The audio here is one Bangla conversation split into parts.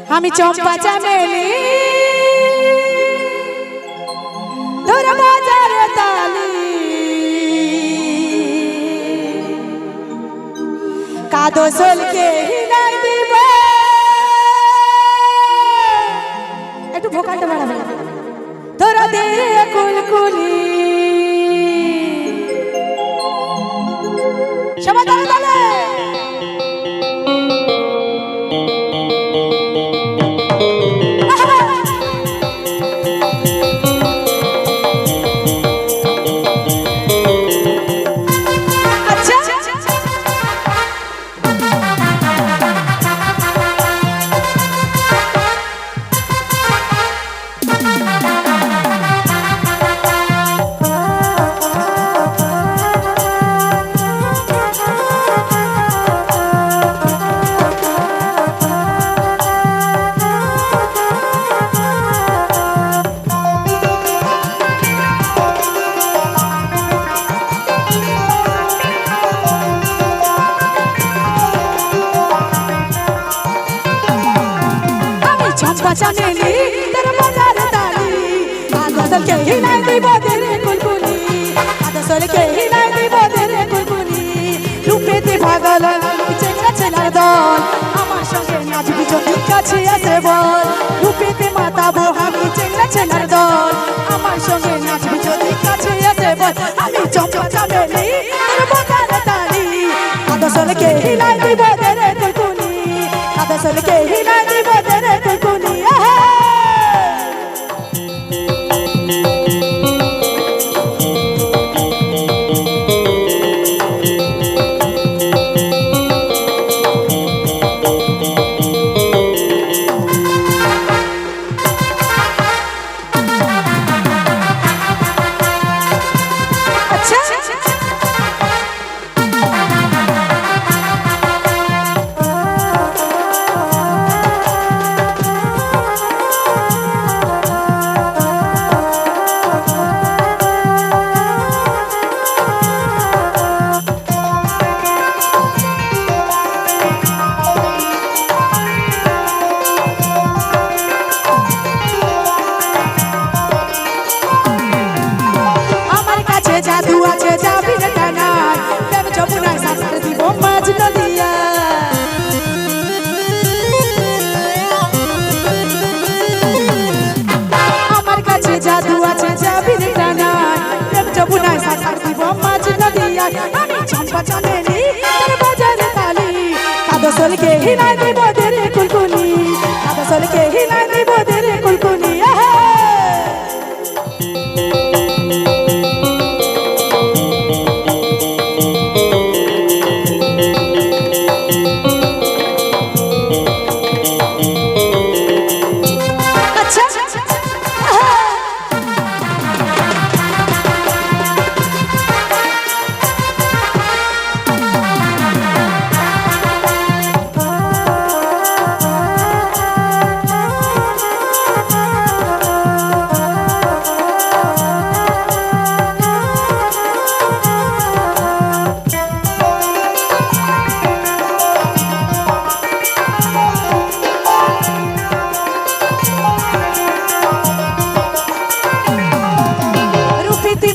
আমি চম্পা চামেলি তোর বাজারে তালি কাদো সলকে হিলাই দিব একটু ভোকালটা বাড়াবে তোরা দে কুলকুলি সবাই তালে তালে চামেলি তোর বাজারে তালি কাদো সলকে হিলাই দিব তেরে কুলকুলি কাদো সলকে হিলাই দিব তেরে কুলকুলি রূপেতে পাগল চেংড়া ছেলার দল আমার সঙ্গে নাচবি যদি কাছে আসে বল রূপেতে মাতাবো আমি চেংড়া ছেলার দল আমার সঙ্গে নাচবি যদি কাছে আসে বল আমি চম্পা চামেলি তোর বাজারে তালি কাদো সলকে হিলাই দিব তেরে কুলকুলি কাদো সলকে হিলাই দিব তেরে কুলকুলি জাদু আছে যাবি রে টানায় প্রেম যমুনায় সাঁতার দিব মাঝ নদিয়া আমার কাছে জাদু আছে যাবি রে টানায় প্রেম যমুনায় সাঁতার দিব মাঝ নদিয়া আমি চম্পা চামেলি তোর বাজারে তালি কাদো সলকে হিলাই দিব তেরে কুলকুলি কাদো সলকে হিলাই দিব তেরে কুলকুলি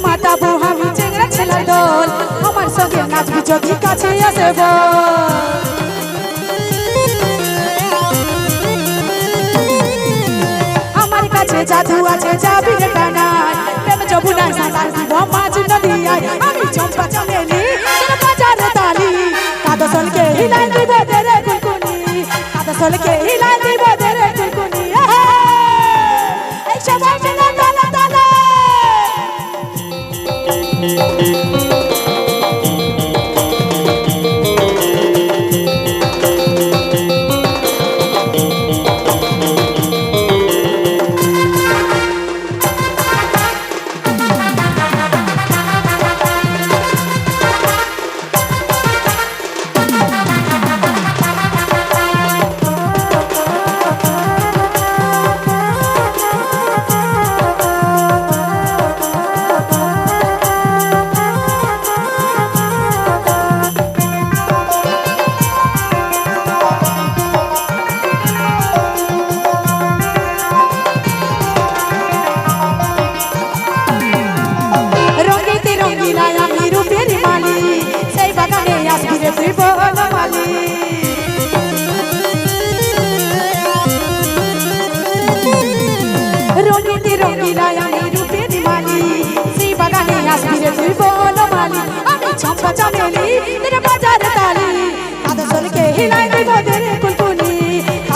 মাতাবো আমি চেংড়া ছেলার দল আমার সঙ্গে নাচবি যদি কাছে আসে আমার কাছে জাদু আছে যাবি রে টানায় প্রেম যমুনায় সাঁতার দিব মাঝ নদিয়ায় আমি চম্পা চামেলি তোর বাজারে তালি কাদো সলকে হিলাই দিব তেরে কুলকুলি কাদো সলকে হিলাই দিব তেরে কুলকুলি এই সবাই মিলে তালে তালে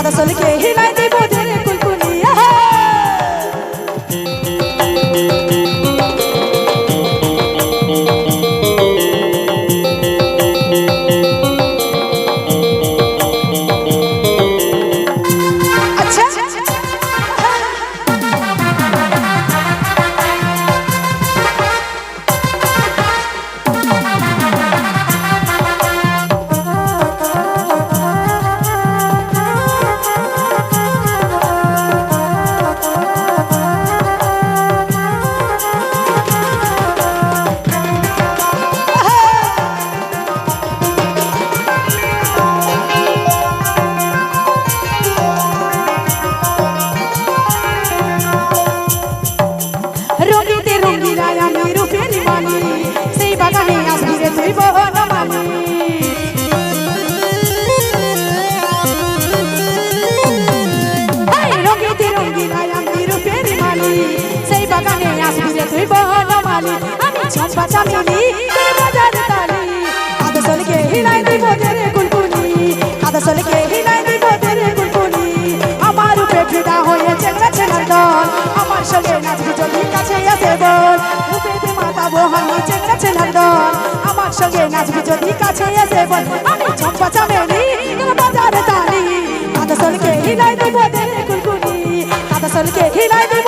আদা সলকে হিলাই দিব তেরে কুলকুলি রঙিতে রঙিলায় আমি রূপের মানি সেই বাগানে আসবি রে তুই বনমালি রঙিতে রঙিলায় আমি রূপের মানি সেই বাগানে আসবি রে তুই বনমালি আমি চম্পা চামেলি তোর বাজার তালি আদা সলকে হিলাই দিব তেরে কুলকুলি আদা সলকে হিলাই দিব তেরে কুলকুলি আমার রূপে ফিদা হয়েছে ছেলের দল আমার সঙ্গে নাচবি যদি কাছে আসে বল রূপেতে মাতাবো আমি ছেলের দল আমার সঙ্গে নাচবি যদি কাছে আসে বল আমি চম্পা চামেলি তোর বাজার তালি আদা সলকে হিলাই দিব তেরে কুলকুলি আদা সলকে হিলাই দিব